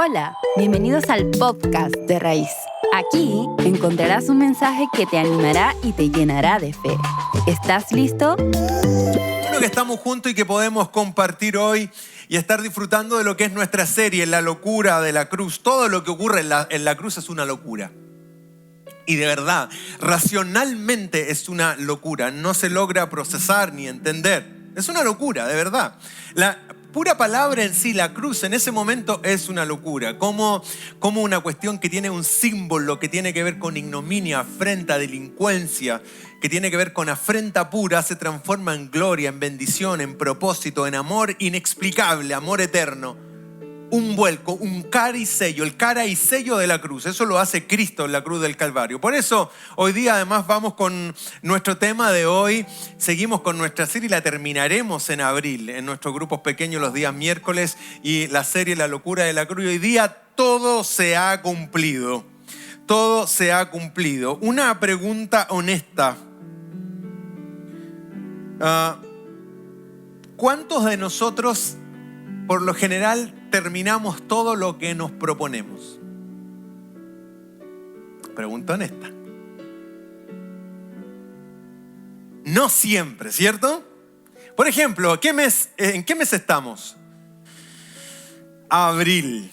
Hola, bienvenidos al podcast de Raíz. Aquí encontrarás un mensaje que te animará y te llenará de fe. ¿Estás listo? Bueno, que estamos juntos y que podemos compartir hoy y estar disfrutando de lo que es nuestra serie, La locura de la cruz. Todo lo que ocurre en la cruz es una locura. Y de verdad, racionalmente es una locura. No se logra procesar ni entender. Es una locura, de verdad. La pura palabra en sí, la cruz, en ese momento es una locura. Como una cuestión que tiene un símbolo que tiene que ver con ignominia, afrenta, delincuencia, que tiene que ver con afrenta pura, se transforma en gloria, en bendición, en propósito, en amor inexplicable, amor eterno. Un vuelco, un cara y sello, el cara y sello de la cruz. Eso lo hace Cristo en la cruz del Calvario. Por eso hoy día además vamos con nuestro tema de hoy. Seguimos con nuestra serie y la terminaremos en abril, en nuestros grupos pequeños los días miércoles, y la serie La locura de la cruz. Y hoy día todo se ha cumplido. Todo se ha cumplido. Una pregunta honesta. ¿Cuántos de nosotros, por lo general, terminamos todo lo que nos proponemos? Pregunta honesta. No siempre, ¿cierto? Por ejemplo, ¿en qué mes estamos? Abril.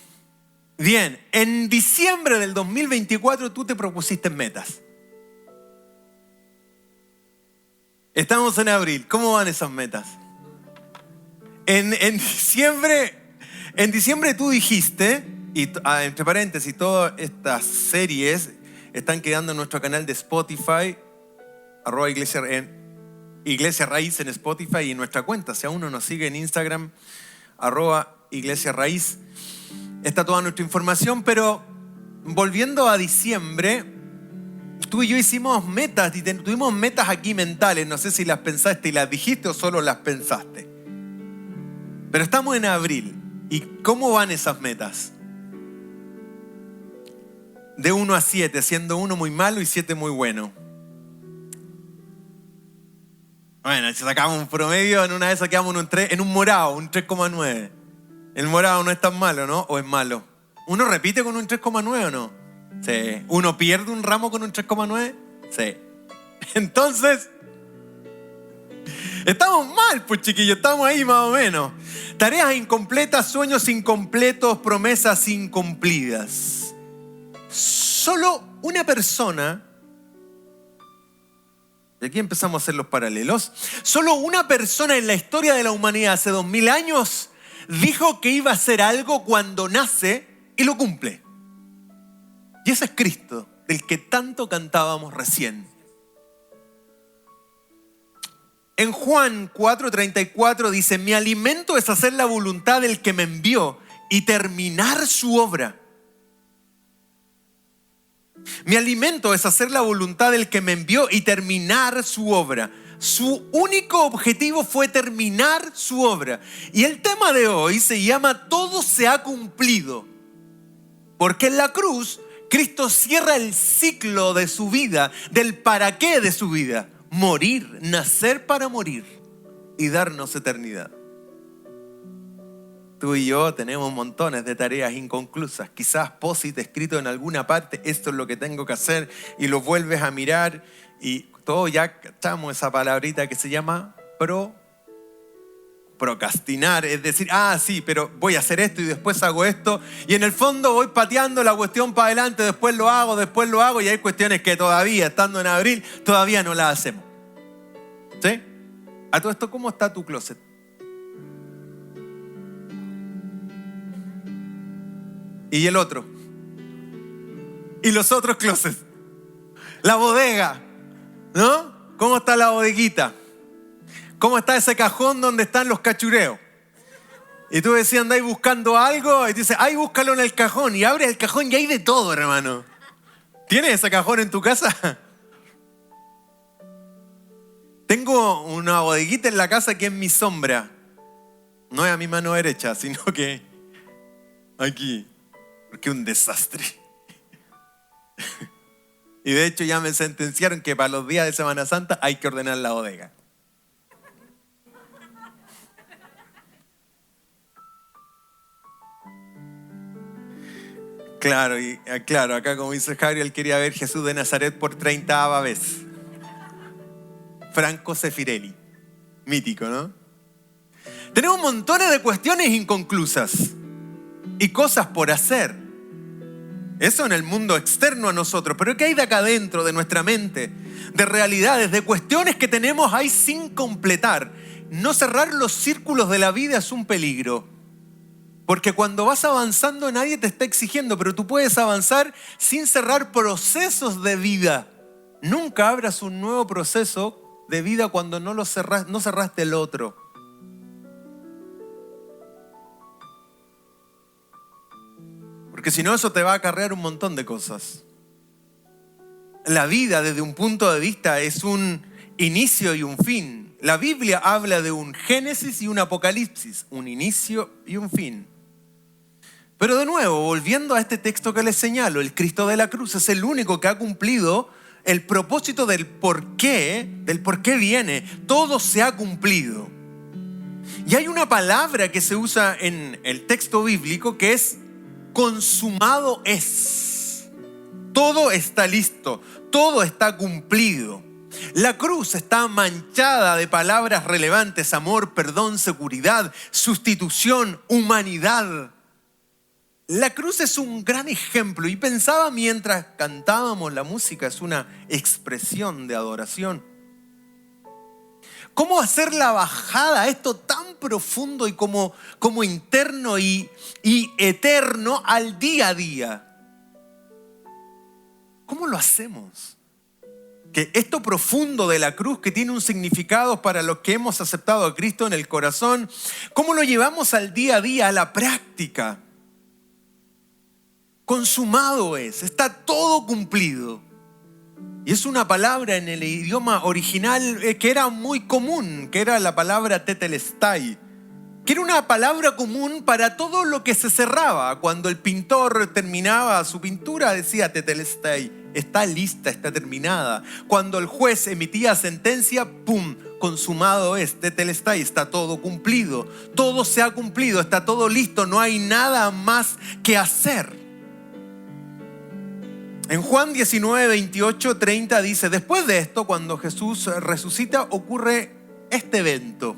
Bien, en diciembre del 2024 tú te propusiste metas. Estamos en abril. ¿Cómo van esas metas? En diciembre tú dijiste, y entre paréntesis, todas estas series están quedando en nuestro canal de Spotify, @Iglesia Raíz en Spotify, y en nuestra cuenta. Si aún no nos sigue en Instagram, @Iglesia Raíz, está toda nuestra información. Pero volviendo a diciembre, tú y yo hicimos metas y tuvimos metas aquí mentales. No sé si las pensaste y las dijiste o solo las pensaste. Pero estamos en abril. ¿Y cómo van esas metas? De 1 a 7, siendo 1 muy malo y 7 muy bueno. Bueno, si sacamos un promedio, en una de esas quedamos en un morado, un 3,9. El morado no es tan malo, ¿no? ¿O es malo? ¿Uno repite con un 3,9 o no? Sí. ¿Uno pierde un ramo con un 3,9? Sí. Entonces, estamos mal, pues chiquillos, estamos ahí más o menos. Tareas incompletas, sueños incompletos, promesas incumplidas. Solo una persona, y aquí empezamos a hacer los paralelos, solo una persona en la historia de la humanidad hace 2000 años dijo que iba a hacer algo cuando nace y lo cumple. Y ese es Cristo, del que tanto cantábamos recién. En Juan 4:34 dice: mi alimento es hacer la voluntad del que me envió y terminar su obra. Mi alimento es hacer la voluntad del que me envió y terminar su obra. Su único objetivo fue terminar su obra. Y el tema de hoy se llama Todo se ha cumplido. Porque en la cruz, Cristo cierra el ciclo de su vida, del para qué de su vida. Morir, nacer para morir y darnos eternidad. Tú y yo tenemos montones de tareas inconclusas. Quizás post-it escrito en alguna parte: esto es lo que tengo que hacer, y lo vuelves a mirar y todos ya cachamos esa palabrita que se llama procrastinar. Es decir, sí, pero voy a hacer esto y después hago esto, y en el fondo voy pateando la cuestión para adelante, después lo hago, y hay cuestiones que todavía, estando en abril, todavía no las hacemos. ¿Sí? A todo esto, ¿cómo está tu closet? Y el otro. Y los otros closets. La bodega, ¿no? ¿Cómo está la bodeguita? ¿Cómo está ese cajón donde están los cachureos? Y tú decías, andáis buscando algo, y te dices, búscalo en el cajón. Y abres el cajón y hay de todo, hermano. ¿Tienes ese cajón en tu casa? Tengo una bodeguita en la casa que es mi sombra. No es a mi mano derecha, sino que aquí. Porque es un desastre. Y de hecho ya me sentenciaron que para los días de Semana Santa hay que ordenar la bodega. Claro, acá como dice Javier, él quería ver Jesús de Nazaret por 30ª vez. Franco Sefirelli, mítico, ¿no? Tenemos montones de cuestiones inconclusas y cosas por hacer. Eso en el mundo externo a nosotros, pero ¿qué hay de acá adentro, de nuestra mente? De realidades, de cuestiones que tenemos ahí sin completar. No cerrar los círculos de la vida es un peligro. Porque cuando vas avanzando nadie te está exigiendo, pero tú puedes avanzar sin cerrar procesos de vida. Nunca abras un nuevo proceso de vida cuando no cerraste el otro. Porque si no, eso te va a acarrear un montón de cosas. La vida, desde un punto de vista, es un inicio y un fin. La Biblia habla de un Génesis y un Apocalipsis, un inicio y un fin. Pero de nuevo, volviendo a este texto que les señalo, el Cristo de la cruz es el único que ha cumplido el propósito del por qué viene. Todo se ha cumplido. Y hay una palabra que se usa en el texto bíblico que es consumado es. Todo está listo, todo está cumplido. La cruz está manchada de palabras relevantes: amor, perdón, seguridad, sustitución, humanidad. La cruz es un gran ejemplo, y pensaba mientras cantábamos la música, es una expresión de adoración. ¿Cómo hacer la bajada a esto tan profundo y como interno y eterno al día a día? ¿Cómo lo hacemos? Que esto profundo de la cruz, que tiene un significado para los que hemos aceptado a Cristo en el corazón, ¿cómo lo llevamos al día a día, a la práctica? Consumado es, está todo cumplido. Y es una palabra en el idioma original que era muy común, que era la palabra tetelestai, que era una palabra común para todo lo que se cerraba. Cuando el pintor terminaba su pintura decía tetelestai, está lista, está terminada. Cuando el juez emitía sentencia, ¡pum!, consumado es, tetelestai, está todo cumplido. Todo se ha cumplido, está todo listo, no hay nada más que hacer. En Juan 19, 28, 30 dice: después de esto, cuando Jesús resucita, ocurre este evento.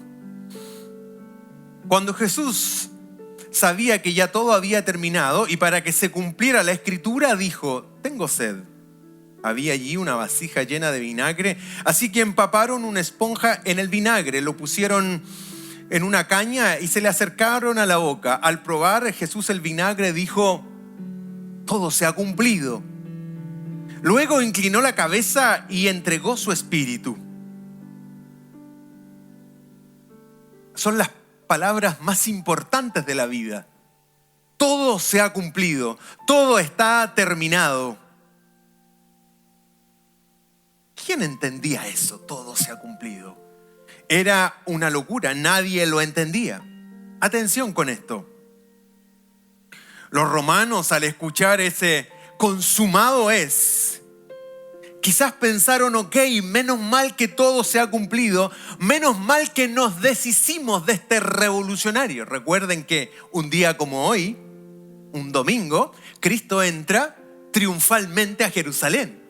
Cuando Jesús sabía que ya todo había terminado y para que se cumpliera la escritura, dijo: tengo sed. Había allí una vasija llena de vinagre, así que empaparon una esponja en el vinagre, lo pusieron en una caña y se le acercaron a la boca. Al probar Jesús el vinagre, dijo: todo se ha cumplido. Luego inclinó la cabeza y entregó su espíritu. Son las palabras más importantes de la vida. Todo se ha cumplido, todo está terminado. ¿Quién entendía eso? Todo se ha cumplido. Era una locura, nadie lo entendía. Atención con esto. Los romanos, al escuchar ese consumado es, quizás pensaron: ok, menos mal que todo se ha cumplido, menos mal que nos deshicimos de este revolucionario. Recuerden que un día como hoy, un domingo, Cristo entra triunfalmente a Jerusalén.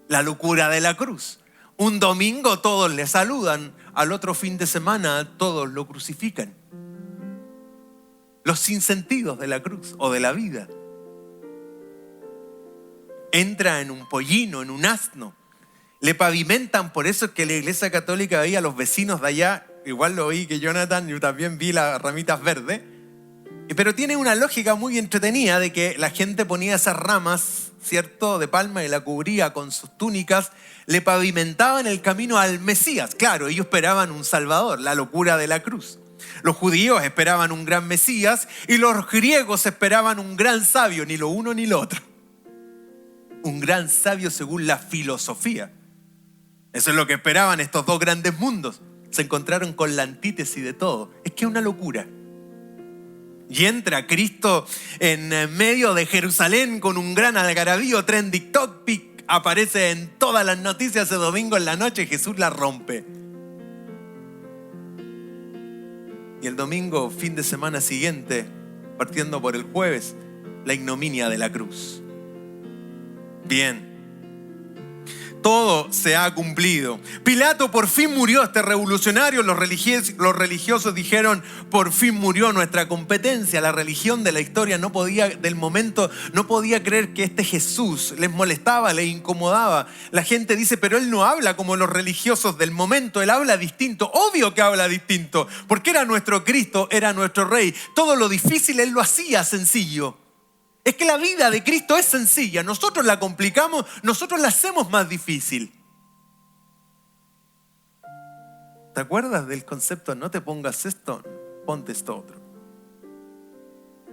La locura de la cruz. Un domingo todos le saludan, al otro fin de semana todos lo crucifican. Los sinsentidos de la cruz o de la vida. Entra en un pollino, en un asno. Le pavimentan, por eso es que la Iglesia Católica veía a los vecinos de allá, igual lo oí que Jonathan, yo también vi las ramitas verdes, pero tiene una lógica muy entretenida de que la gente ponía esas ramas, ¿cierto?, de palma y la cubría con sus túnicas, le pavimentaban el camino al Mesías. Claro, ellos esperaban un Salvador, la locura de la cruz. Los judíos esperaban un gran Mesías y los griegos esperaban un gran sabio, ni lo uno ni lo otro. Un gran sabio según la filosofía. Eso es lo que esperaban estos dos grandes mundos. Se encontraron con la antítesis de todo. Es que es una locura. Y entra Cristo en medio de Jerusalén con un gran algarabío, trending topic. Aparece en todas las noticias ese domingo en la noche. Jesús la rompe. Y el domingo, fin de semana siguiente, partiendo por el jueves, la ignominia de la cruz. Bien. Todo se ha cumplido. Pilato por fin murió, este revolucionario. Los religiosos dijeron, por fin murió nuestra competencia. La religión de la historia del momento no podía creer que este Jesús les molestaba, les incomodaba. La gente dice, pero él no habla como los religiosos del momento, él habla distinto. Obvio que habla distinto, porque era nuestro Cristo, era nuestro Rey. Todo lo difícil él lo hacía sencillo. Es que la vida de Cristo es sencilla. Nosotros la complicamos, nosotros la hacemos más difícil. ¿Te acuerdas del concepto no te pongas esto, ponte esto otro?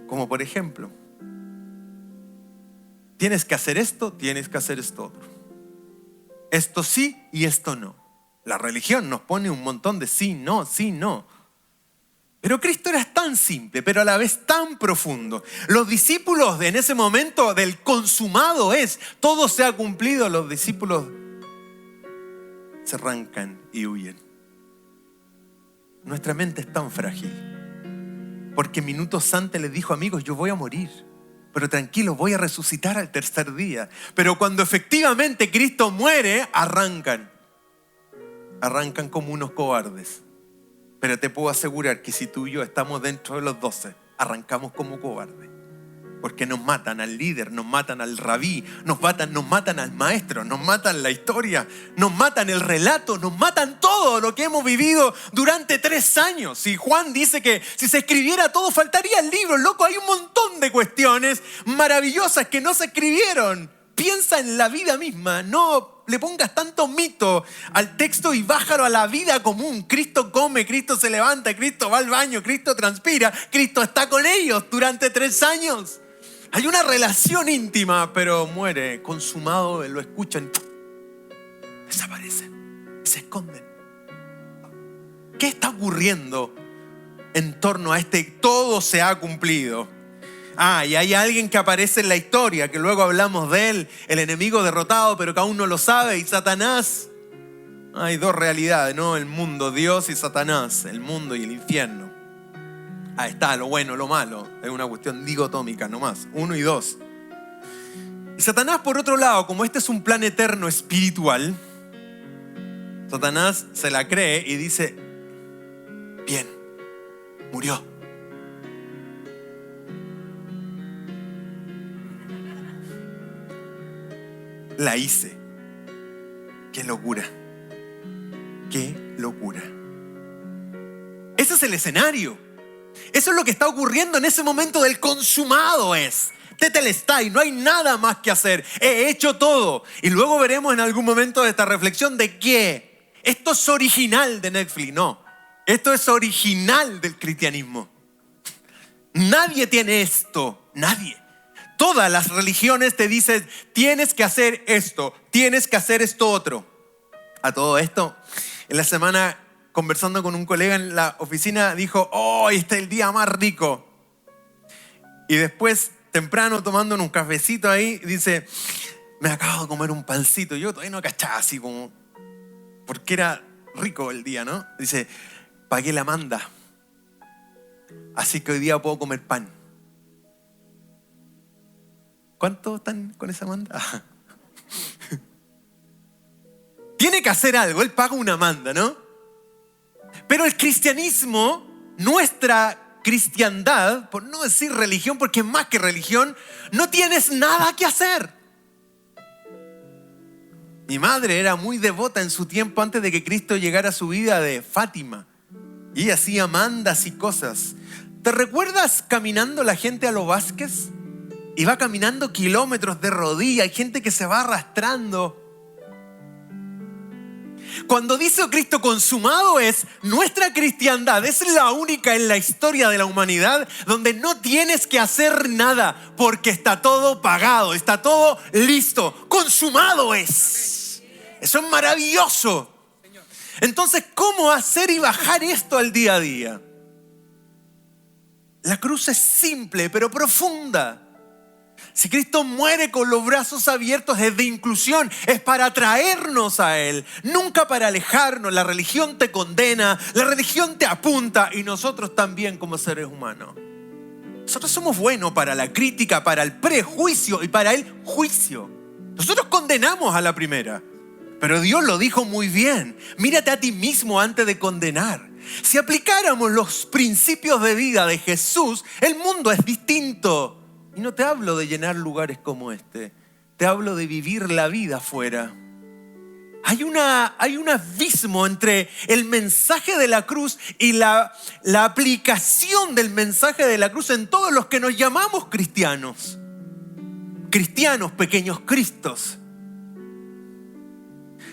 Como por ejemplo, tienes que hacer esto, tienes que hacer esto otro. Esto sí y esto no. La religión nos pone un montón de sí, no, sí, no. Pero Cristo era tan simple, pero a la vez tan profundo. Los discípulos en ese momento del consumado es, todo se ha cumplido, los discípulos se arrancan y huyen. Nuestra mente es tan frágil, porque minutos antes les dijo, amigos, yo voy a morir, pero tranquilo, voy a resucitar al tercer día. Pero cuando efectivamente Cristo muere, arrancan como unos cobardes. Pero te puedo asegurar que si tú y yo estamos dentro de los 12, arrancamos como cobardes. Porque nos matan al líder, nos matan al rabí, nos matan al maestro, nos matan la historia, nos matan el relato, nos matan todo lo que hemos vivido durante 3 años. Si Juan dice que si se escribiera todo faltaría el libro, loco, hay un montón de cuestiones maravillosas que no se escribieron. Piensa en la vida misma, no le pongas tanto mito al texto y bájalo a la vida común. Cristo come, Cristo se levanta, Cristo va al baño, Cristo transpira, Cristo está con ellos durante 3 años. Hay una relación íntima, pero muere, consumado, lo escuchan, desaparecen, se esconden. ¿Qué está ocurriendo en torno a este todo se ha cumplido? Y hay alguien que aparece en la historia, que luego hablamos de él, el enemigo derrotado, pero que aún no lo sabe, y Satanás. Hay 2 realidades, ¿no? El mundo, Dios y Satanás, el mundo y el infierno. Está lo bueno, lo malo. Es una cuestión dicotómica nomás, 1 y 2. Y Satanás, por otro lado, como este es un plan eterno espiritual, Satanás se la cree y dice, bien, murió. La hice. ¡Qué locura! ¡Qué locura! Ese es el escenario. Eso es lo que está ocurriendo en ese momento del consumado es. Tetelestai, no hay nada más que hacer. He hecho todo. Y luego veremos en algún momento de esta reflexión de qué. Esto es original de Netflix, no. Esto es original del cristianismo. Nadie tiene esto, nadie. Todas las religiones te dicen, tienes que hacer esto, tienes que hacer esto otro. A todo esto, en la semana conversando con un colega en la oficina, dijo, este es el día más rico. Y después, temprano, tomando un cafecito ahí, dice, me acabo de comer un pancito. Yo todavía no cachaba así como, porque era rico el día, ¿no? Dice, pagué la manda, así que hoy día puedo comer pan. ¿Cuántos están con esa manda? Tiene que hacer algo, él paga una manda, ¿no? Pero el cristianismo, nuestra cristiandad, por no decir religión, porque es más que religión, no tienes nada que hacer. Mi madre era muy devota en su tiempo antes de que Cristo llegara a su vida de Fátima. Y ella hacía mandas y cosas. ¿Te recuerdas caminando la gente a los Vázquez? Y va caminando kilómetros de rodilla. Hay gente que se va arrastrando. Cuando dice Cristo consumado es nuestra cristiandad. Es la única en la historia de la humanidad donde no tienes que hacer nada porque está todo pagado, está todo listo. Consumado es. Eso es maravilloso. Entonces, ¿cómo hacer y bajar esto al día a día? La cruz es simple pero profunda. Si Cristo muere con los brazos abiertos es de inclusión, es para atraernos a Él, nunca para alejarnos. La religión te condena, la religión te apunta y nosotros también como seres humanos Nosotros somos buenos para la crítica, para el prejuicio y para el juicio. Nosotros condenamos a la primera, pero Dios lo dijo muy bien. Mírate a ti mismo antes de condenar. Si aplicáramos los principios de vida de Jesús, el mundo es distinto. Y no te hablo de llenar lugares como este. Te hablo de vivir la vida afuera. Hay un abismo entre el mensaje de la cruz y la aplicación del mensaje de la cruz en todos los que nos llamamos cristianos. Cristianos, pequeños cristos.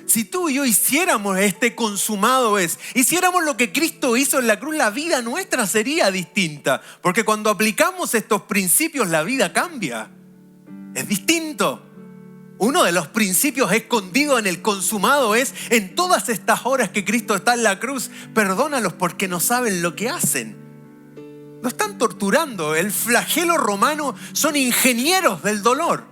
Si tú y yo hiciéramos este consumado es, hiciéramos lo que Cristo hizo en la cruz, la vida nuestra sería distinta. Porque cuando aplicamos estos principios, la vida cambia. Es distinto. Uno de los principios escondidos en el consumado es, en todas estas horas que Cristo está en la cruz, perdónalos porque no saben lo que hacen. Lo están torturando. El flagelo romano son ingenieros del dolor.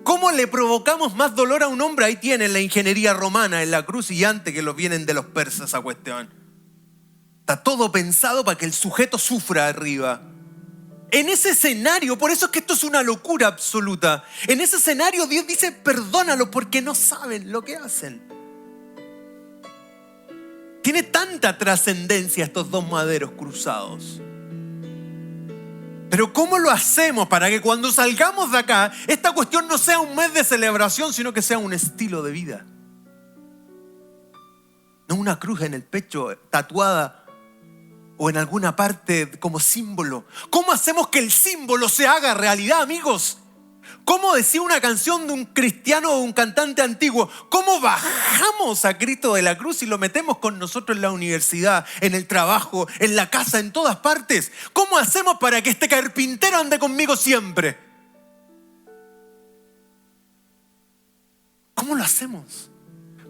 ¿Cómo le provocamos más dolor a un hombre? Ahí tienen la ingeniería romana en la cruz y antes que lo vienen de los persas esa cuestión. Está todo pensado para que el sujeto sufra arriba. En ese escenario, por eso es que esto es una locura absoluta. En ese escenario Dios dice, perdónalo porque no saben lo que hacen. Tiene tanta trascendencia estos dos maderos cruzados. Pero ¿cómo lo hacemos para que cuando salgamos de acá, esta cuestión no sea un mes de celebración, sino que sea un estilo de vida? No una cruz en el pecho tatuada o en alguna parte como símbolo. ¿Cómo hacemos que el símbolo se haga realidad, amigos? ¿Cómo decía una canción de un cristiano o un cantante antiguo? ¿Cómo bajamos a Cristo de la cruz y lo metemos con nosotros en la universidad, en el trabajo, en la casa, en todas partes? ¿Cómo hacemos para que este carpintero ande conmigo siempre? ¿Cómo lo hacemos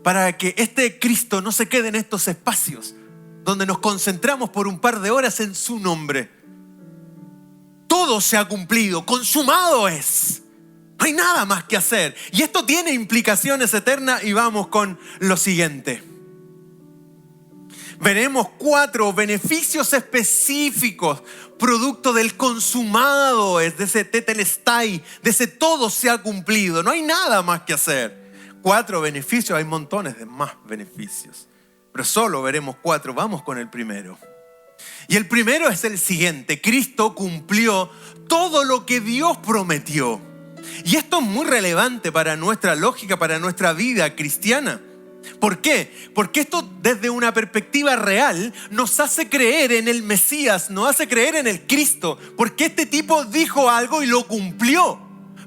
para que este Cristo no se quede en estos espacios donde nos concentramos por un par de horas en su nombre? Todo se ha cumplido, consumado es. No hay nada más que hacer. Y esto tiene implicaciones eternas y vamos con lo siguiente. Veremos 4 beneficios específicos producto del consumado, es de ese tetelestai, de ese todo se ha cumplido. No hay nada más que hacer. 4 beneficios, hay montones de más beneficios. Pero solo veremos 4. Vamos con el primero. Y el primero es el siguiente. Cristo cumplió todo lo que Dios prometió. Y esto es muy relevante para nuestra lógica, para nuestra vida cristiana. ¿Por qué? Porque esto desde una perspectiva real nos hace creer en el Mesías, nos hace creer en el Cristo. Porque este tipo dijo algo y lo cumplió.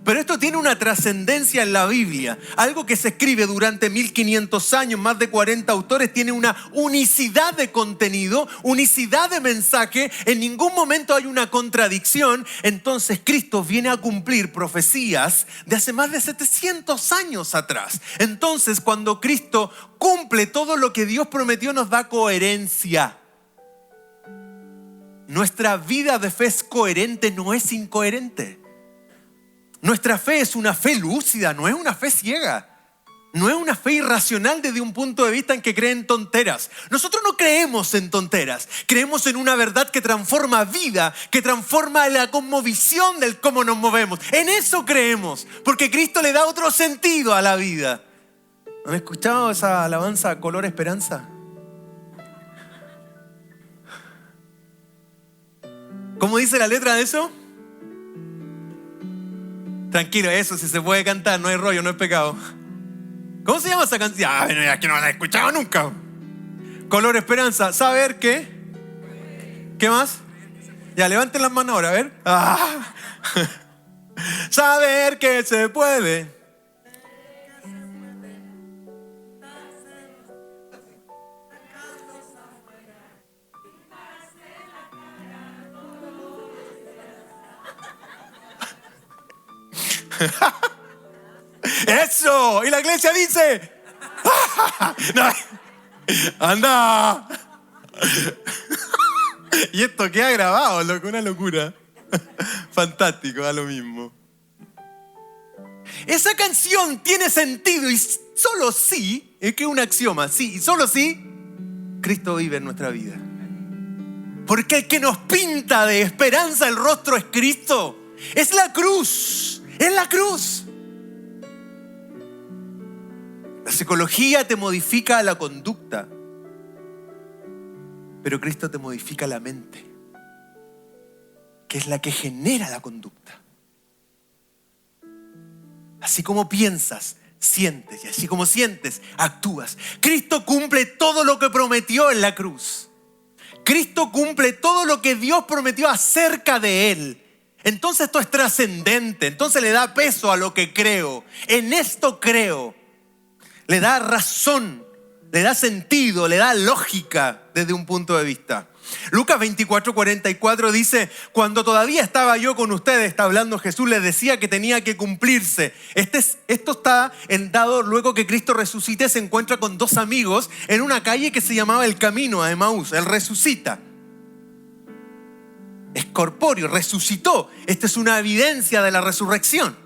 Pero esto tiene una trascendencia en la Biblia. Algo que se escribe durante 1500 años, más de 40 autores, tiene una unicidad de contenido, unicidad de mensaje. En ningún momento hay una contradicción. Entonces Cristo viene a cumplir profecías de hace más de 700 años atrás. Entonces cuando Cristo cumple todo lo que Dios prometió, nos da coherencia. Nuestra vida de fe es coherente, no es incoherente. Nuestra fe es una fe lúcida, no es una fe ciega. No es una fe irracional desde un punto de vista en que creen tonteras. Nosotros no creemos en tonteras. Creemos en una verdad que transforma vida, que transforma la cosmovisión del cómo nos movemos. En eso creemos, porque Cristo le da otro sentido a la vida. ¿Han escuchado esa alabanza Color Esperanza? ¿Cómo dice la letra de eso? Tranquilo, eso si se puede cantar, no hay rollo, no es pecado. ¿Cómo se llama esa canción? Ah, bueno, es que no la he escuchado nunca. Color Esperanza. ¿Saber qué? ¿Qué más? Ya, levanten las manos ahora, a ver. Ah. Saber que se puede. Eso. Y la iglesia dice no. Anda. Y esto queda grabado, loco, una locura. Fantástico, da lo mismo. Esa canción tiene sentido y solo sí, es que es un axioma, sí, y solo sí Cristo vive en nuestra vida. Porque el que nos pinta de esperanza el rostro es Cristo. Es la cruz. Es la cruz. La psicología te modifica la conducta, pero Cristo te modifica la mente, que es la que genera la conducta. Así como piensas, sientes, y así como sientes, actúas. Cristo cumple todo lo que prometió en la cruz. Cristo cumple todo lo que Dios prometió acerca de Él. Entonces esto es trascendente, entonces le da peso a lo que creo. En esto creo. Le da razón, le da sentido, le da lógica desde un punto de vista. Lucas 24:44 dice: cuando todavía estaba yo con ustedes, está hablando Jesús, les decía que tenía que cumplirse. Esto está dado luego que Cristo resucita, se encuentra con dos amigos en una calle que se llamaba El Camino a Emaús. Él resucita. Es corpóreo, resucitó. Esta es una evidencia de la resurrección.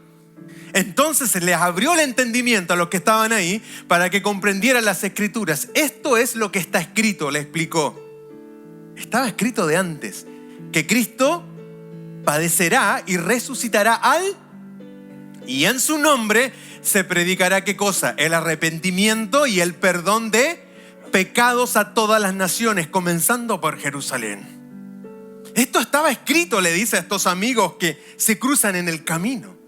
Entonces se les abrió el entendimiento a los que estaban ahí para que comprendieran las Escrituras. Esto es lo que está escrito, le explicó. Estaba escrito de antes, que Cristo padecerá y resucitará y en su nombre se predicará ¿qué cosa? El arrepentimiento y el perdón de pecados a todas las naciones, comenzando por Jerusalén. Esto estaba escrito, le dice a estos amigos que se cruzan en el camino.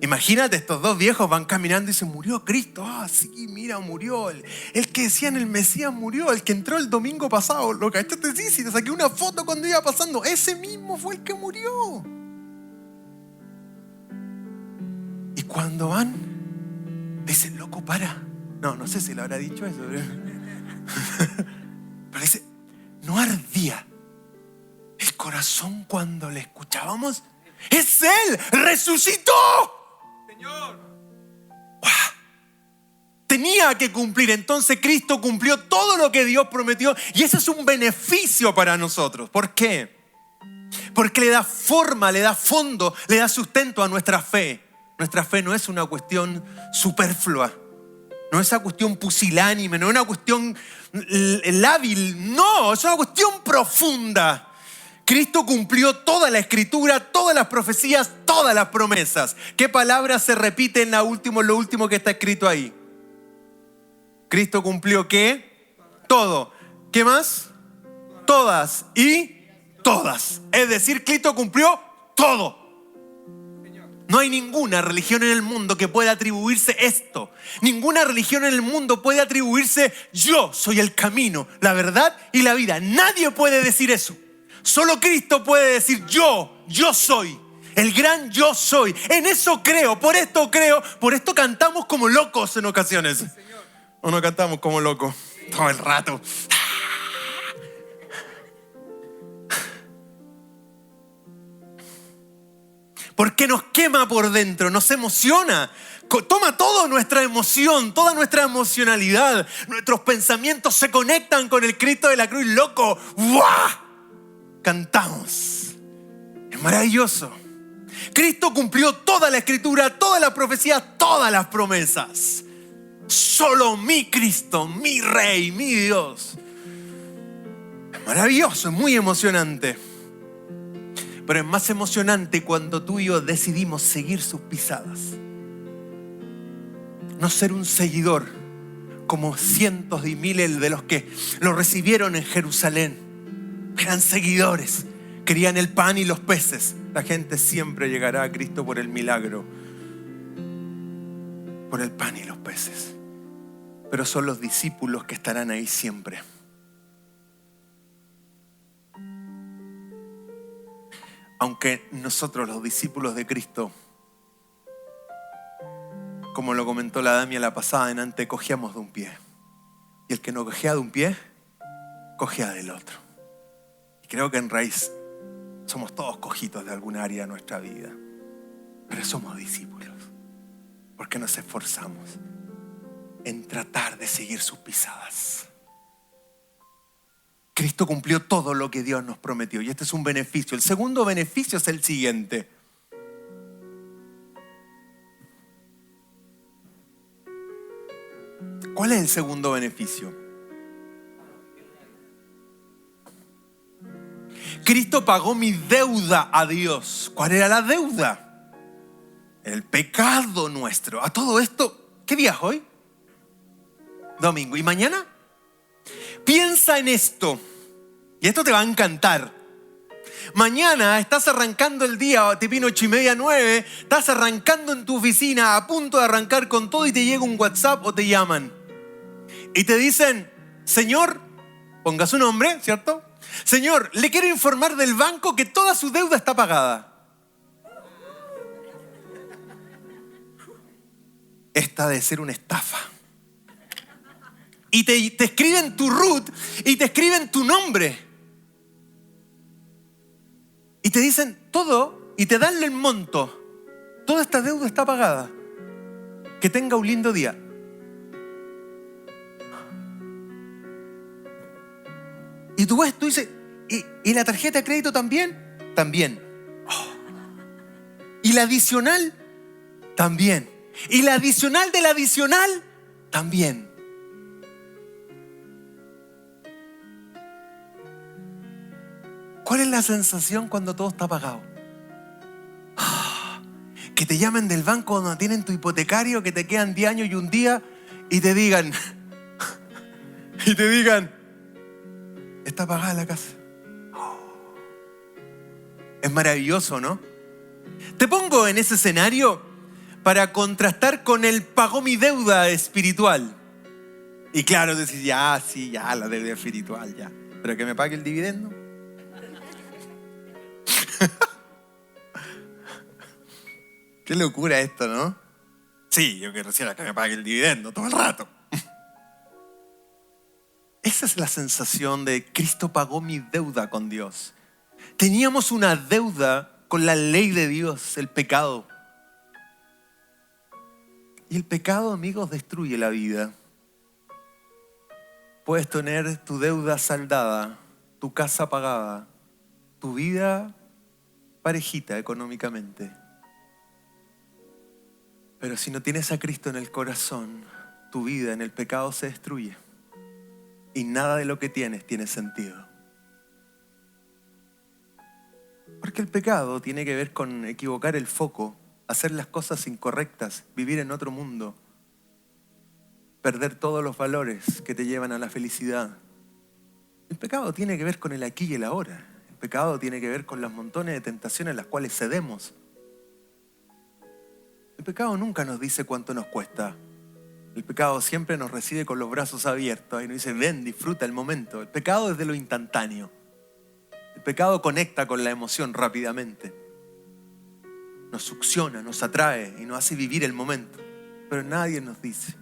Imagínate, estos dos viejos van caminando y dicen: murió Cristo. Ah, sí, mira, murió. El que decían el Mesías murió. El que entró el domingo pasado. ¿Lo cachaste? Sí, sí, te saqué una foto cuando iba pasando. Ese mismo fue el que murió. Y cuando van, dicen: loco, para. No sé si le habrá dicho eso. Pero dice: ¿no ardía el corazón cuando le escuchábamos? ¡Es Él! ¡Resucitó! Señor. ¡Wow! Tenía que cumplir. Entonces Cristo cumplió todo lo que Dios prometió. Y ese es un beneficio para nosotros. ¿Por qué? Porque le da forma, le da fondo, le da sustento a nuestra fe. Nuestra fe no es una cuestión superflua. No es una cuestión pusilánime. No es una cuestión lábil. No, es una cuestión profunda. Cristo cumplió toda la Escritura, todas las profecías, todas las promesas. ¿Qué palabras se repiten en lo último que está escrito ahí? Cristo cumplió ¿qué? Todo. ¿Qué más? Todas y todas. Es decir, Cristo cumplió todo. No hay ninguna religión en el mundo que pueda atribuirse esto. Ninguna religión en el mundo puede atribuirse: yo soy el camino, la verdad y la vida. Nadie puede decir eso. Solo Cristo puede decir: yo soy, el gran yo soy. En eso creo, por esto cantamos como locos en ocasiones. ¿O no cantamos como locos? Todo el rato. Porque nos quema por dentro, nos emociona. Toma toda nuestra emoción, toda nuestra emocionalidad. Nuestros pensamientos se conectan con el Cristo de la cruz, loco. ¡Wow! Cantamos. Es maravilloso. Cristo cumplió toda la Escritura, todas las profecías, todas las promesas. Solo mi Cristo, mi Rey, mi Dios. Es maravilloso, es muy emocionante. Pero es más emocionante cuando tú y yo decidimos seguir sus pisadas. No ser un seguidor como cientos y miles de los que lo recibieron en Jerusalén. Eran seguidores, querían el pan y los peces. La gente siempre llegará a Cristo por el milagro, por el pan y los peces. Pero son los discípulos que estarán ahí siempre. Aunque nosotros, los discípulos de Cristo, como lo comentó la Damia la pasada, en antes cogíamos de un pie. Y el que no cogea de un pie, cogea del otro. Y creo que en raíz somos todos cojitos de alguna área de nuestra vida. Pero somos discípulos. Porque nos esforzamos en tratar de seguir sus pisadas. Cristo cumplió todo lo que Dios nos prometió. Y este es un beneficio. El segundo beneficio es el siguiente. ¿Cuál es el segundo beneficio? Cristo pagó mi deuda a Dios. ¿Cuál era la deuda? El pecado nuestro. A todo esto, ¿qué día es hoy? Domingo. ¿Y mañana? Piensa en esto. Y esto te va a encantar. Mañana estás arrancando el día, te vino 8:30, 9, estás arrancando en tu oficina, a punto de arrancar con todo y te llega un WhatsApp o te llaman. Y te dicen, señor, ponga su nombre, ¿cierto? Señor, le quiero informar del banco que toda su deuda está pagada. Esta debe ser una estafa. Y te escriben tu RUT y te escriben tu nombre. Y te dicen todo y te dan el monto. Toda esta deuda está pagada. Que tenga un lindo día. Y tú ves, tú dices, ¿y la tarjeta de crédito también? También. Oh. ¿Y la adicional? También. ¿Y la adicional de la adicional? También. ¿Cuál es la sensación cuando todo está pagado? Que te llamen del banco donde tienen tu hipotecario, que te quedan 10 años y un día, y te digan, está pagada la casa. Es maravilloso, ¿no? Te pongo en ese escenario para contrastar con el pagó mi deuda espiritual. Y claro, decís, ya, la deuda espiritual, ya. Pero que me pague el dividendo. Qué locura esto, ¿no? Sí, yo quisiera que me pague el dividendo todo el rato. Esa es la sensación de Cristo pagó mi deuda con Dios. Teníamos una deuda con la ley de Dios, el pecado. Y el pecado, amigos, destruye la vida. Puedes tener tu deuda saldada, tu casa pagada, tu vida parejita económicamente. Pero si no tienes a Cristo en el corazón, tu vida en el pecado se destruye. Y nada de lo que tienes tiene sentido. Porque el pecado tiene que ver con equivocar el foco, hacer las cosas incorrectas, vivir en otro mundo, perder todos los valores que te llevan a la felicidad. El pecado tiene que ver con el aquí y el ahora. El pecado tiene que ver con los montones de tentaciones a las cuales cedemos. El pecado nunca nos dice cuánto nos cuesta. El pecado siempre nos recibe con los brazos abiertos y nos dice, ven, disfruta el momento. El pecado es de lo instantáneo. El pecado conecta con la emoción rápidamente. Nos succiona, nos atrae y nos hace vivir el momento. Pero nadie nos dice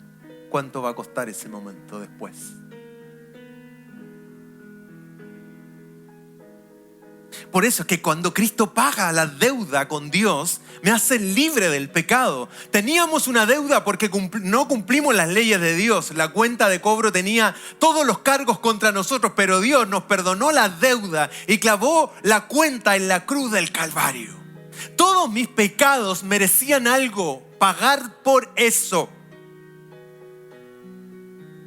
cuánto va a costar ese momento después. Por eso es que cuando Cristo paga la deuda con Dios, me hace libre del pecado. Teníamos una deuda porque no cumplimos las leyes de Dios. La cuenta de cobro tenía todos los cargos contra nosotros, pero Dios nos perdonó la deuda y clavó la cuenta en la cruz del Calvario. Todos mis pecados merecían algo, pagar por eso.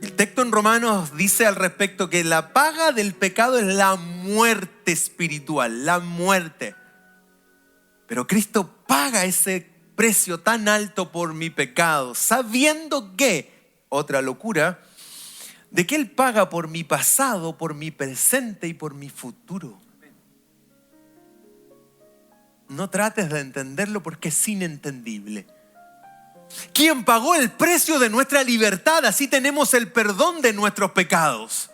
El texto en Romanos dice al respecto que la paga del pecado es la muerte espiritual, la muerte. Pero Cristo paga ese precio tan alto por mi pecado, sabiendo que, otra locura, de que Él paga por mi pasado, por mi presente y por mi futuro. No trates de entenderlo porque es inentendible. ¿Quién pagó el precio de nuestra libertad? Así tenemos el perdón de nuestros pecados.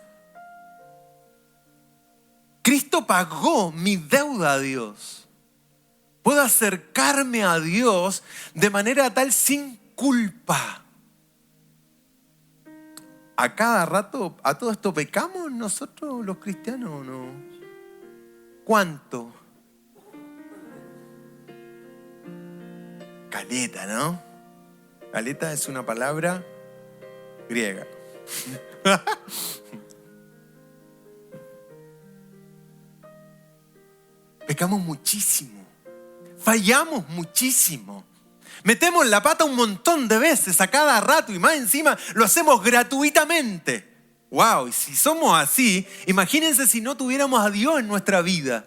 Cristo pagó mi deuda a Dios. Puedo acercarme a Dios de manera tal sin culpa. A cada rato, a todo esto pecamos nosotros los cristianos, ¿o no? ¿Cuánto? Caleta, ¿no? Caleta es una palabra griega. Pecamos muchísimo. Fallamos muchísimo. Metemos la pata un montón de veces a cada rato y más encima lo hacemos gratuitamente. Wow, y si somos así, imagínense si no tuviéramos a Dios en nuestra vida.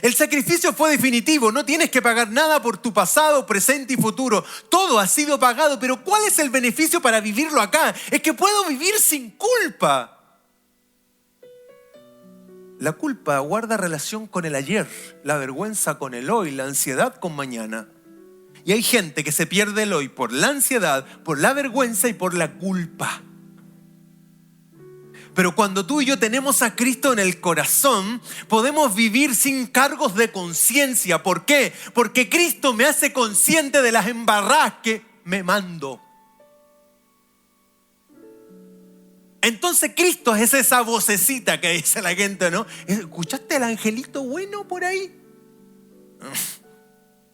El sacrificio fue definitivo, no tienes que pagar nada por tu pasado, presente y futuro. Todo ha sido pagado, pero ¿cuál es el beneficio para vivirlo acá? Es que puedo vivir sin culpa. La culpa guarda relación con el ayer, la vergüenza con el hoy, la ansiedad con mañana. Y hay gente que se pierde el hoy por la ansiedad, por la vergüenza y por la culpa. Pero cuando tú y yo tenemos a Cristo en el corazón, podemos vivir sin cargos de conciencia. ¿Por qué? Porque Cristo me hace consciente de las embarradas que me mando. Entonces Cristo es esa vocecita que dice la gente, ¿no? ¿Escuchaste el angelito bueno por ahí?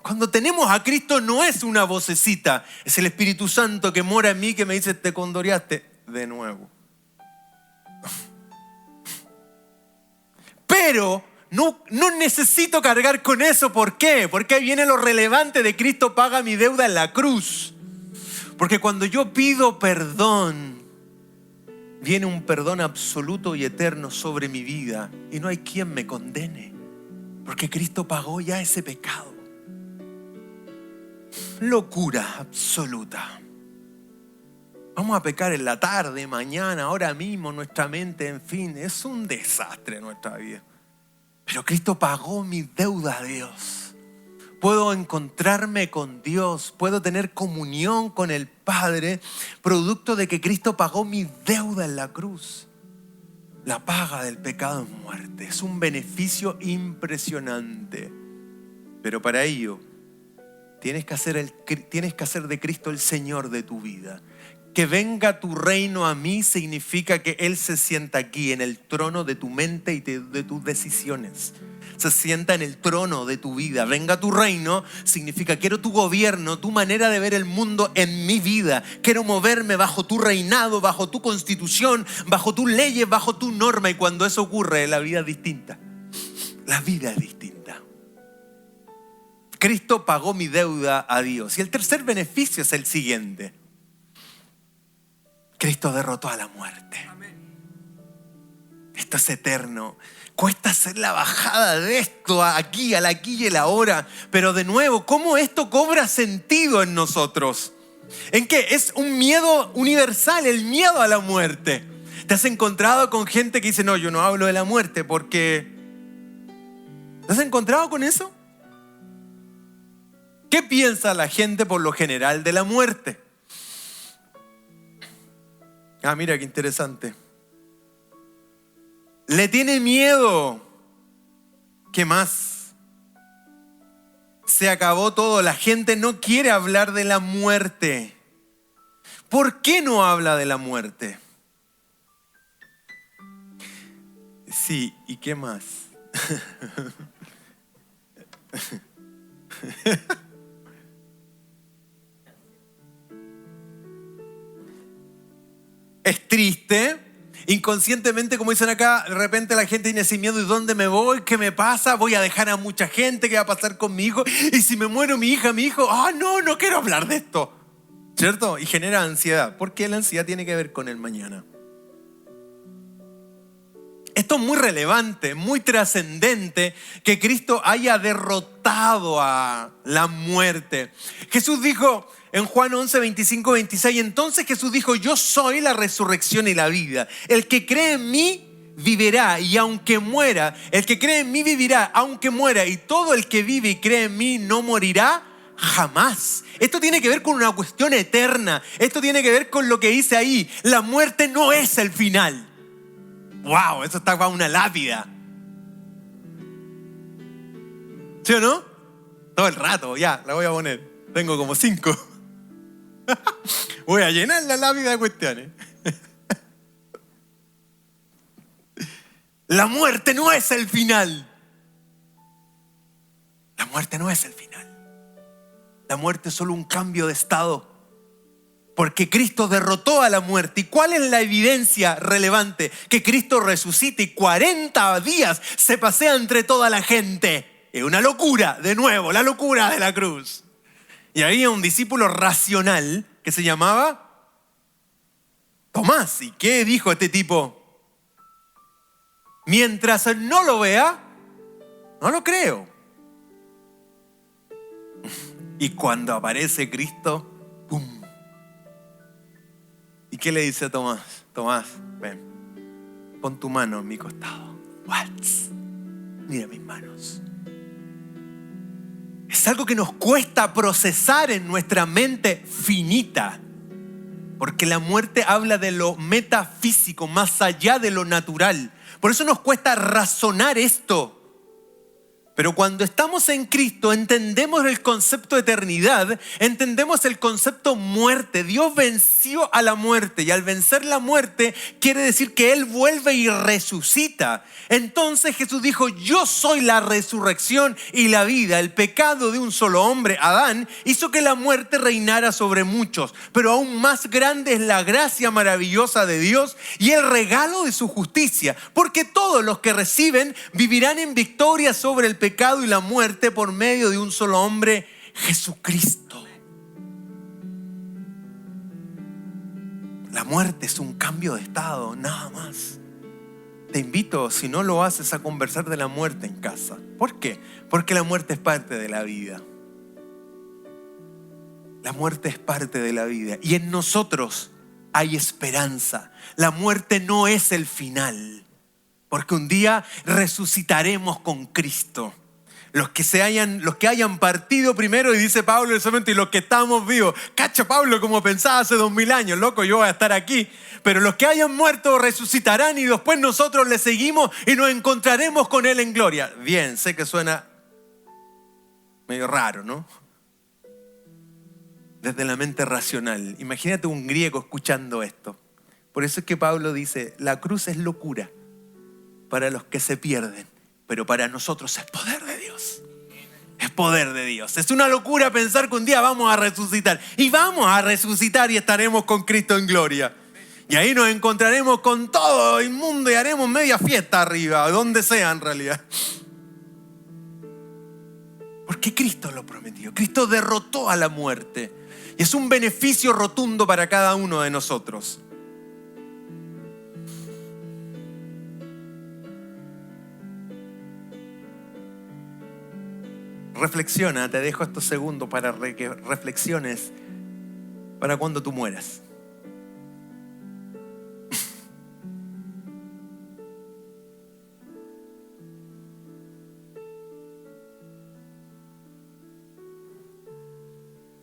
Cuando tenemos a Cristo no es una vocecita, es el Espíritu Santo que mora en mí que me dice, te condoreaste de nuevo. Pero no necesito cargar con eso. ¿Por qué? Porque ahí viene lo relevante de Cristo paga mi deuda en la cruz. Porque cuando yo pido perdón, viene un perdón absoluto y eterno sobre mi vida. Y no hay quien me condene. Porque Cristo pagó ya ese pecado. Locura absoluta. Vamos a pecar en la tarde, mañana, ahora mismo, nuestra mente, en fin, es un desastre nuestra vida. Pero Cristo pagó mi deuda a Dios. Puedo encontrarme con Dios, puedo tener comunión con el Padre, producto de que Cristo pagó mi deuda en la cruz. La paga del pecado es muerte, es un beneficio impresionante. Pero para ello, tienes que hacer de Cristo el Señor de tu vida. Que venga tu reino a mí significa que Él se sienta aquí en el trono de tu mente y de tus decisiones. Se sienta en el trono de tu vida. Venga tu reino significa quiero tu gobierno, tu manera de ver el mundo en mi vida. Quiero moverme bajo tu reinado, bajo tu constitución, bajo tus leyes, bajo tu norma. Y cuando eso ocurre, la vida es distinta. La vida es distinta. Cristo pagó mi deuda a Dios. Y el tercer beneficio es el siguiente. Cristo derrotó a la muerte. Esto es eterno. Cuesta hacer la bajada de esto aquí, al aquí y el ahora. Pero de nuevo, ¿cómo esto cobra sentido en nosotros? ¿En qué? Es un miedo universal, el miedo a la muerte. ¿Te has encontrado con gente que dice, no, yo no hablo de la muerte porque... ¿Te has encontrado con eso? ¿Qué piensa la gente por lo general de la muerte? Ah, mira qué interesante. Le tiene miedo. ¿Qué más? Se acabó todo. La gente no quiere hablar de la muerte. ¿Por qué no habla de la muerte? Sí, ¿y qué más? Es triste, inconscientemente, como dicen acá, de repente la gente tiene ese miedo, ¿y dónde me voy? ¿Qué me pasa? ¿Voy a dejar a mucha gente? ¿Qué va a pasar con mi hijo? ¿Y si me muero mi hija, mi hijo? No quiero hablar de esto, ¿cierto? Y genera ansiedad, porque la ansiedad tiene que ver con el mañana. Esto es muy relevante, muy trascendente, que Cristo haya derrotado a la muerte. Jesús dijo en Juan 11, 25, 26, entonces Jesús dijo, yo soy la resurrección y la vida. El que cree en mí vivirá y aunque muera, el que cree en mí vivirá aunque muera, y todo el que vive y cree en mí no morirá jamás. Esto tiene que ver con una cuestión eterna. Esto tiene que ver con lo que dice ahí. La muerte no es el final. ¡Wow! Eso está para una lápida. ¿Sí o no? Todo el rato, ya, la voy a poner. Tengo como 5. Voy a llenar la lápida de cuestiones. La muerte no es el final. La muerte no es el final. La muerte es solo un cambio de estado. Porque Cristo derrotó a la muerte. ¿Y cuál es la evidencia relevante? Que Cristo resucita y 40 días se pasea entre toda la gente. Es una locura, de nuevo, la locura de la cruz. Y había un discípulo racional que se llamaba Tomás. ¿Y qué dijo este tipo? Mientras no lo vea, No lo creo. Y cuando aparece Cristo, ¡pum! ¿Y qué le dice a Tomás? Tomás, ven, pon tu mano en mi costado. What? Mira mis manos. Es algo que nos cuesta procesar en nuestra mente finita. Porque la muerte habla de lo metafísico, más allá de lo natural. Por eso nos cuesta razonar esto. Pero cuando estamos en Cristo entendemos el concepto de eternidad, entendemos el concepto muerte. Dios venció a la muerte y al vencer la muerte quiere decir que Él vuelve y resucita. Entonces Jesús dijo, yo soy la resurrección y la vida. El pecado de un solo hombre, Adán, hizo que la muerte reinara sobre muchos. Pero aún más grande es la gracia maravillosa de Dios y el regalo de su justicia. Porque todos los que reciben vivirán en victoria sobre el pecado y la muerte por medio de un solo hombre, Jesucristo. La muerte es un cambio de estado, nada más. Te invito, si no lo haces, a conversar de la muerte en casa. ¿Por qué? Porque la muerte es parte de la vida. La muerte es parte de la vida. Y en nosotros hay esperanza. La muerte no es el final. Porque un día resucitaremos con Cristo. Los que hayan partido primero, y dice Pablo en ese momento, y los que estamos vivos. Cacha Pablo como pensaba hace 2000 años, loco, yo voy a estar aquí. Pero los que hayan muerto resucitarán y después nosotros le seguimos y nos encontraremos con Él en gloria. Bien, sé que suena medio raro, ¿no? Desde la mente racional. Imagínate un griego escuchando esto. Por eso es que Pablo dice, la cruz es locura para los que se pierden, pero para nosotros es poder de Dios. Es poder de Dios. Es una locura pensar que un día vamos a resucitar. Y vamos a resucitar y estaremos con Cristo en gloria. Y ahí nos encontraremos con todo el mundo y haremos media fiesta arriba, donde sea en realidad. Porque Cristo lo prometió. Cristo derrotó a la muerte. Y es un beneficio rotundo para cada uno de nosotros. Reflexiona, te dejo estos segundos para que reflexiones para cuando tú mueras.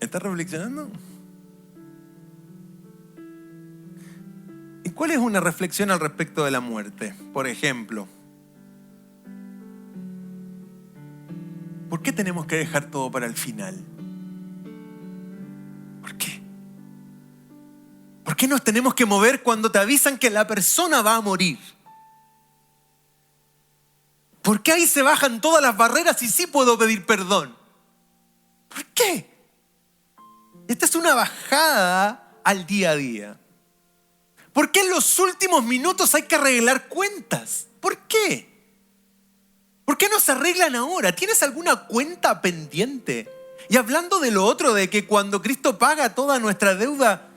¿Estás reflexionando? ¿Y cuál es una reflexión al respecto de la muerte? Por ejemplo, ¿por qué tenemos que dejar todo para el final? ¿Por qué? ¿Por qué nos tenemos que mover cuando te avisan que la persona va a morir? ¿Por qué ahí se bajan todas las barreras y sí puedo pedir perdón? ¿Por qué? Esta es una bajada al día a día. ¿Por qué en los últimos minutos hay que arreglar cuentas? ¿Por qué? ¿Por qué no se arreglan ahora? ¿Tienes alguna cuenta pendiente? Y hablando de lo otro, de que cuando Cristo paga toda nuestra deuda,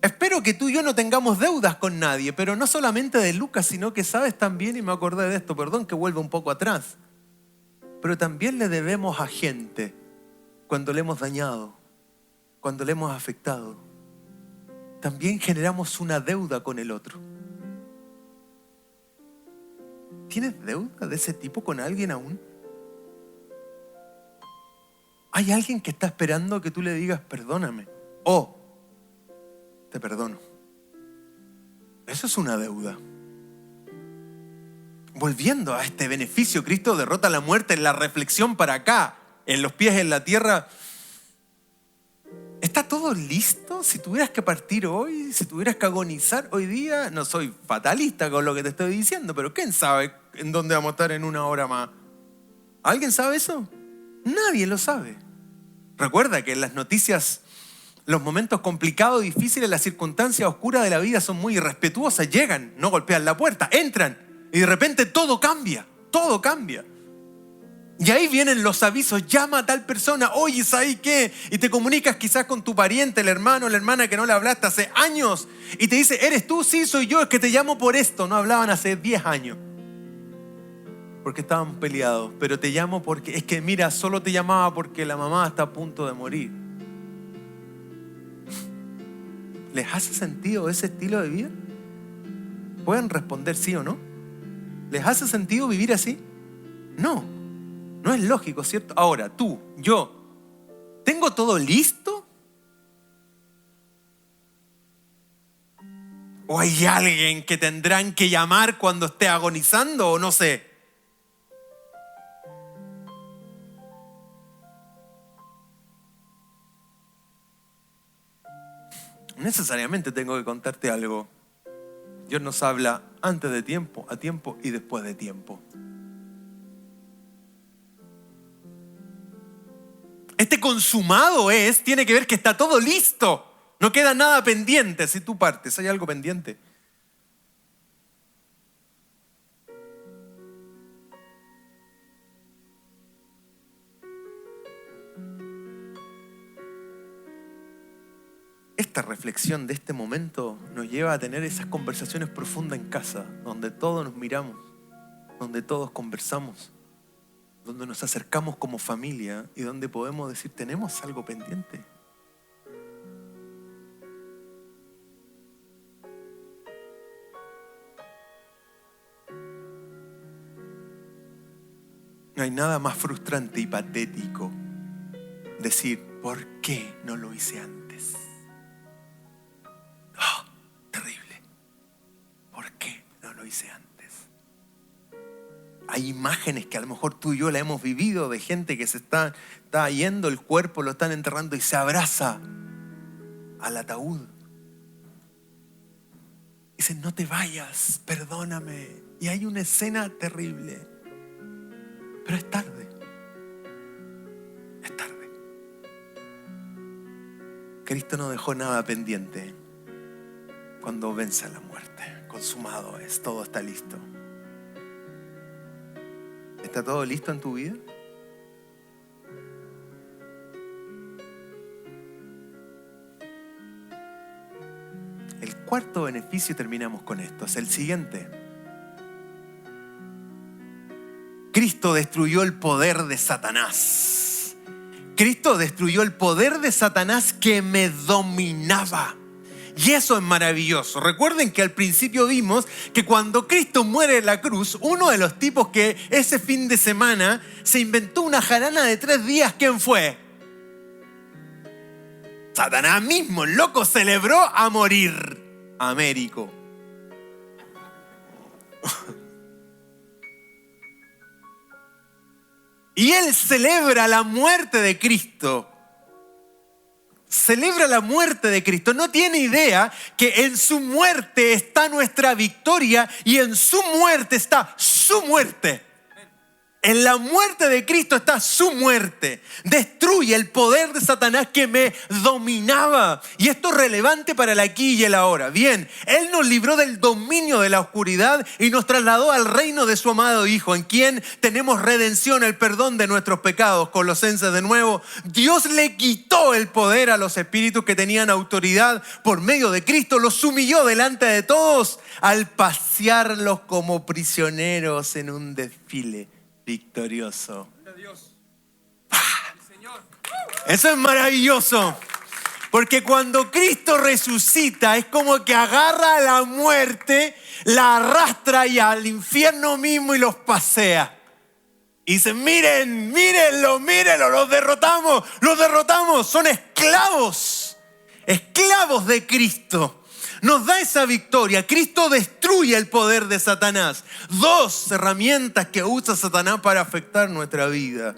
espero que tú y yo no tengamos deudas con nadie, pero no solamente de Lucas, sino que sabes también, y me acordé de esto, perdón que vuelva un poco atrás, pero también le debemos a gente cuando le hemos dañado, cuando le hemos afectado. También generamos una deuda con el otro. ¿Tienes deuda de ese tipo con alguien aún? ¿Hay alguien que está esperando que tú le digas perdóname? O te perdono. Eso es una deuda. Volviendo a este beneficio, Cristo derrota la muerte en la reflexión para acá, en los pies en la tierra. ¿Está todo listo? Si tuvieras que partir hoy, si tuvieras que agonizar hoy día, no soy fatalista con lo que te estoy diciendo, pero ¿quién sabe en dónde vamos a estar en una hora más? ¿Alguien sabe eso? Nadie lo sabe. Recuerda que en las noticias, los momentos complicados, difíciles, las circunstancias oscuras de la vida son muy irrespetuosas. Llegan, no golpean la puerta, entran y de repente todo cambia, todo cambia. Y ahí vienen los avisos, llama a tal persona, oye, ¿sabes qué? Y te comunicas quizás con tu pariente, el hermano, la hermana que no le hablaste hace años. Y te dice, ¿eres tú? Sí, soy yo, es que te llamo por esto. No hablaban hace 10 años. porque estaban peleados, pero te llamo porque, es que mira, solo te llamaba porque la mamá está a punto de morir. ¿Les hace sentido ese estilo de vida? Pueden responder sí o no. ¿Les hace sentido vivir así? No, no es lógico, ¿cierto? Ahora, tú, yo, ¿tengo todo listo? ¿O hay alguien que tendrán que llamar cuando esté agonizando o no sé? Necesariamente tengo que contarte algo. Dios nos habla antes de tiempo, a tiempo y después de tiempo. Este consumado tiene que ver que está todo listo. No queda nada pendiente. Si tú partes, hay algo pendiente. Esta reflexión de este momento nos lleva a tener esas conversaciones profundas en casa, donde todos nos miramos, donde todos conversamos, donde nos acercamos como familia y donde podemos decir, tenemos algo pendiente. No hay nada más frustrante y patético decir, ¿por qué no lo hice antes? ¡Oh, terrible! ¿Por qué no lo hice antes? Hay imágenes que a lo mejor tú y yo la hemos vivido de gente que se está yendo, el cuerpo lo están enterrando y se abraza al ataúd. Dicen, no te vayas, perdóname. Y hay una escena terrible. Pero es tarde. Es tarde. Cristo no dejó nada pendiente. Cuando vence la muerte, consumado es, todo está listo. ¿Está todo listo en tu vida? El cuarto beneficio, terminamos con esto, es el siguiente. Cristo destruyó el poder de Satanás. Cristo destruyó el poder de Satanás que me dominaba. Y eso es maravilloso. Recuerden que al principio vimos que cuando Cristo muere en la cruz, uno de los tipos que ese fin de semana se inventó una jarana de 3 días, ¿quién fue? Satanás mismo, el loco celebró a morir. Américo. Y él celebra la muerte de Cristo. Celebra la muerte de Cristo. No tiene idea que en su muerte está nuestra victoria y en su muerte está su muerte. En la muerte de Cristo está su muerte. Destruye el poder de Satanás que me dominaba. Y esto es relevante para el aquí y el ahora. Bien, Él nos libró del dominio de la oscuridad y nos trasladó al reino de su amado Hijo, en quien tenemos redención, el perdón de nuestros pecados. Colosenses de nuevo. Dios le quitó el poder a los espíritus que tenían autoridad por medio de Cristo. Los humilló delante de todos al pasearlos como prisioneros en un desfile victorioso. Eso es maravilloso. Porque cuando Cristo resucita es como que agarra a la muerte, la arrastra y al infierno mismo y los pasea. Y dicen, mírenlo, los derrotamos. Son esclavos de Cristo. Nos da esa victoria. Cristo destruye el poder de Satanás. 2 herramientas que usa Satanás para afectar nuestra vida: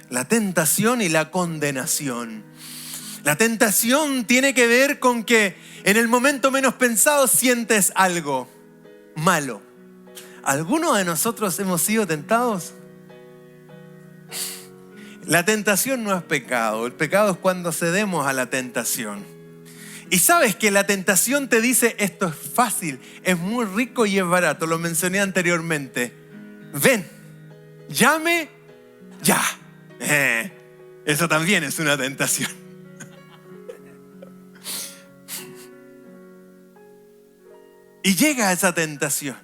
la tentación y la condenación. La tentación tiene que ver con que en el momento menos pensado sientes algo malo. ¿Algunos de nosotros hemos sido tentados? La tentación no es pecado. El pecado es cuando cedemos a la tentación. Y sabes que la tentación te dice, esto es fácil, es muy rico y es barato. Lo mencioné anteriormente. Ven, llame, ya. Eso también es una tentación. Y llega esa tentación.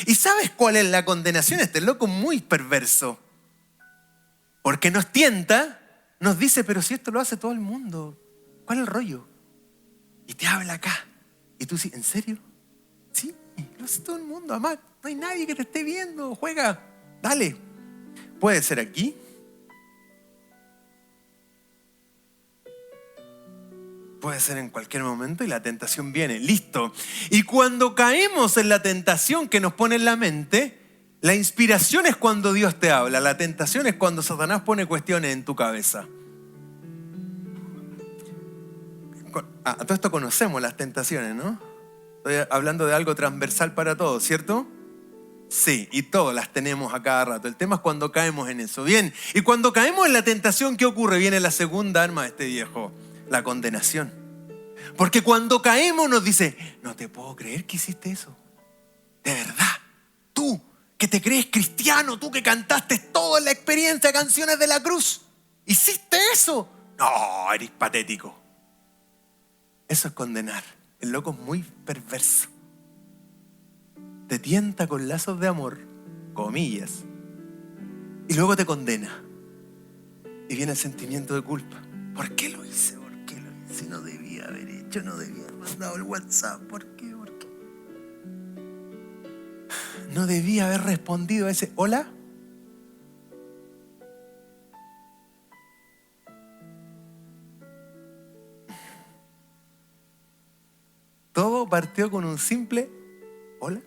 ¿Y sabes cuál es la condenación? Este loco muy perverso. Porque nos tienta, nos dice, pero si esto lo hace todo el mundo, ¿cuál es el rollo? Y te habla acá. Y tú dices, ¿en serio? Sí, lo hace todo el mundo, amá. No hay nadie que te esté viendo, juega, dale. Puede ser aquí. Puede ser en cualquier momento y la tentación viene, listo. Y cuando caemos en la tentación que nos pone en la mente, la inspiración es cuando Dios te habla, la tentación es cuando Satanás pone cuestiones en tu cabeza. A todo esto conocemos las tentaciones, ¿no? Estoy hablando de algo transversal para todos, ¿cierto? Sí, y todas las tenemos a cada rato. El tema es cuando caemos en eso. Bien, y cuando caemos en la tentación, ¿qué ocurre? Viene la segunda arma de este viejo, la condenación. Porque cuando caemos nos dice, no te puedo creer que hiciste eso. De verdad, tú que te crees cristiano, tú que cantaste toda la experiencia de Canciones de la Cruz, ¿hiciste eso? No, eres patético. Eso es condenar. El loco es muy perverso. Te tienta con lazos de amor, comillas, y luego te condena. Y viene el sentimiento de culpa. ¿Por qué lo hice? ¿Por qué lo hice? No debía haber hecho, no debía haber mandado el WhatsApp. ¿Por qué? ¿Por qué? No debía haber respondido a ese hola. Todo partió con un simple hola.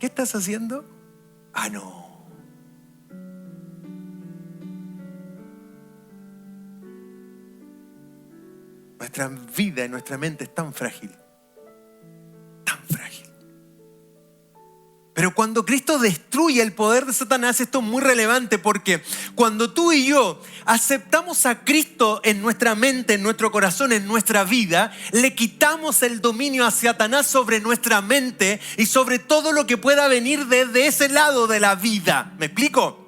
¿Qué estás haciendo? Ah, no. Nuestra vida y nuestra mente es tan frágil. Tan frágil. Pero cuando Cristo destruye el poder de Satanás, esto es muy relevante porque cuando tú y yo aceptamos a Cristo en nuestra mente, en nuestro corazón, en nuestra vida, le quitamos el dominio a Satanás sobre nuestra mente y sobre todo lo que pueda venir desde ese lado de la vida. ¿Me explico?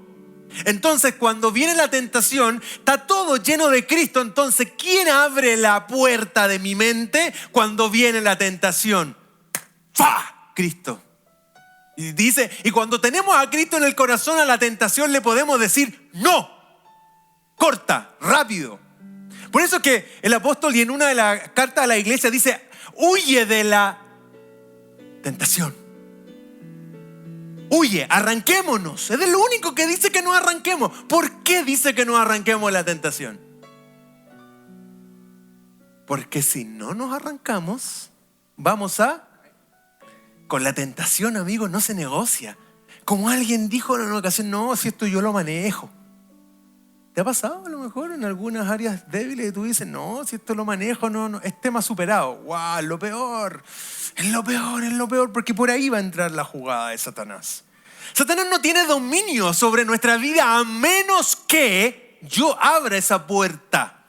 Entonces, cuando viene la tentación, está todo lleno de Cristo. Entonces, ¿quién abre la puerta de mi mente cuando viene la tentación? ¡Fa! Cristo. Y dice, y cuando tenemos a Cristo en el corazón, a la tentación le podemos decir no. Corta, rápido. Por eso que el apóstol, y en una de las cartas a la iglesia, dice, huye de la tentación. Huye, arranquémonos. Es lo único que dice que nos arranquemos. ¿Por qué dice que nos arranquemos de la tentación? Porque si no nos arrancamos, vamos a... Con la tentación, amigos, no se negocia. Como alguien dijo en una ocasión, no, si esto yo lo manejo. ¿Te ha pasado a lo mejor en algunas áreas débiles y tú dices, no, si esto lo manejo, no, es tema superado? ¡Wow! Lo peor. Es lo peor, porque por ahí va a entrar la jugada de Satanás. Satanás no tiene dominio sobre nuestra vida a menos que yo abra esa puerta.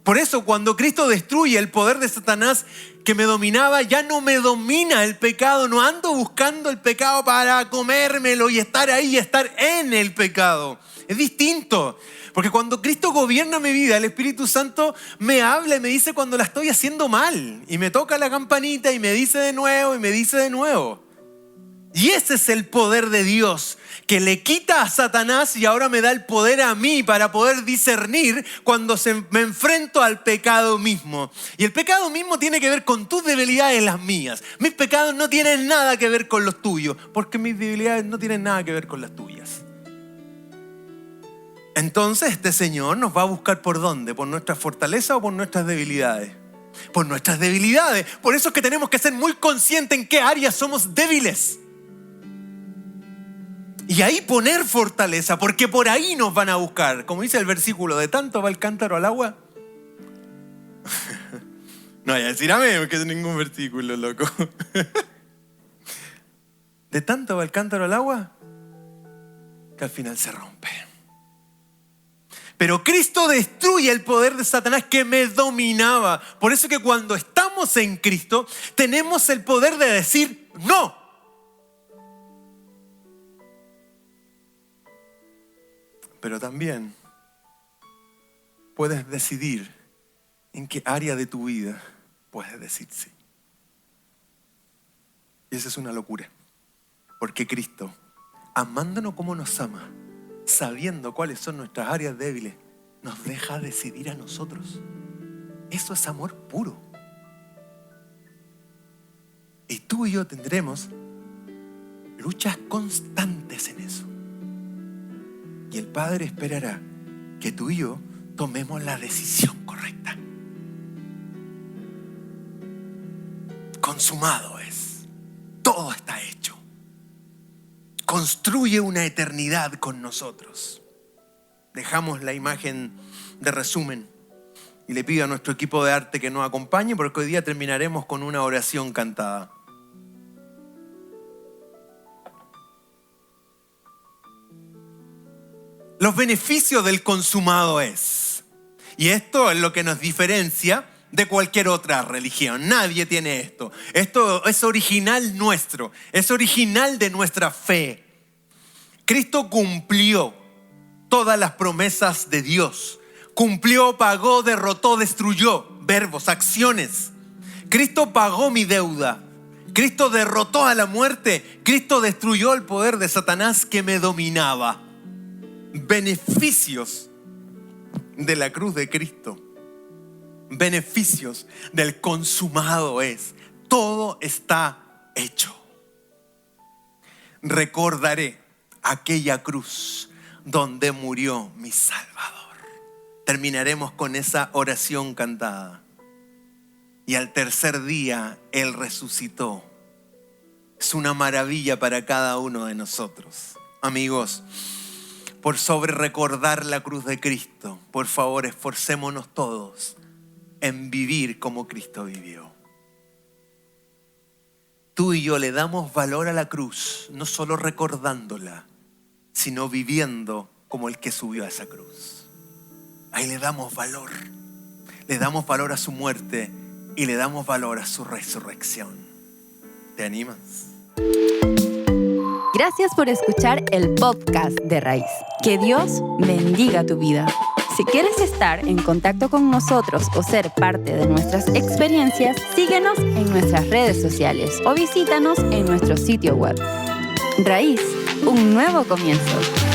Por eso cuando Cristo destruye el poder de Satanás que me dominaba, ya no me domina el pecado. No ando buscando el pecado para comérmelo y estar ahí y estar en el pecado. Es distinto. Porque cuando Cristo gobierna mi vida, el Espíritu Santo me habla y me dice cuando la estoy haciendo mal. Y me toca la campanita y me dice de nuevo y me dice de nuevo. Y ese es el poder de Dios, que le quita a Satanás y ahora me da el poder a mí para poder discernir cuando me enfrento al pecado mismo. Y el pecado mismo tiene que ver con tus debilidades y las mías. Mis pecados no tienen nada que ver con los tuyos, porque mis debilidades no tienen nada que ver con las tuyas. Entonces este Señor nos va a buscar ¿por dónde? ¿Por nuestra fortaleza o por nuestras debilidades? Por nuestras debilidades. Por eso es que tenemos que ser muy conscientes en qué áreas somos débiles. Y ahí poner fortaleza, porque por ahí nos van a buscar. Como dice el versículo, ¿de tanto va el cántaro al agua? No voy a decir amén, porque es ningún versículo, loco. ¿De tanto va el cántaro al agua? Que al final se rompe. Pero Cristo destruye el poder de Satanás que me dominaba. Por eso que cuando estamos en Cristo, tenemos el poder de decir no. Pero también puedes decidir ¿En qué área de tu vida puedes decir sí? Y esa es una locura. Porque Cristo, amándonos como nos ama, sabiendo cuáles son nuestras áreas débiles, nos deja decidir a nosotros. Eso es amor puro. Y tú y yo tendremos luchas constantes en eso. Y el Padre esperará que tú y yo tomemos la decisión correcta. Consumado es. Todo está hecho. Construye una eternidad con nosotros. Dejamos la imagen de resumen y le pido a nuestro equipo de arte que nos acompañe, porque hoy día terminaremos con una oración cantada. Los beneficios del consumado es, y esto es lo que nos diferencia de cualquier otra religión. Nadie tiene esto. Esto es original nuestro, es original de nuestra fe. Cristo cumplió todas las promesas de Dios. Cumplió, pagó, derrotó, destruyó. Verbos, acciones. Cristo pagó mi deuda. Cristo derrotó a la muerte. Cristo destruyó el poder de Satanás que me dominaba. Beneficios de la cruz de Cristo. Beneficios del consumado es. Todo está hecho. Recordaré aquella cruz donde murió mi Salvador. Terminaremos con esa oración cantada. Y al tercer día Él resucitó. Es una maravilla para cada uno de nosotros. Amigos, por sobre recordar la cruz de Cristo, por favor, esforcémonos todos en vivir como Cristo vivió. Tú y yo le damos valor a la cruz, no solo recordándola, sino viviendo como el que subió a esa cruz. Ahí le damos valor a su muerte y le damos valor a su resurrección. ¿Te animas? Gracias por escuchar el podcast de Raíz. Que Dios bendiga tu vida. Si quieres estar en contacto con nosotros o ser parte de nuestras experiencias, síguenos en nuestras redes sociales o visítanos en nuestro sitio web. Raíz, un nuevo comienzo.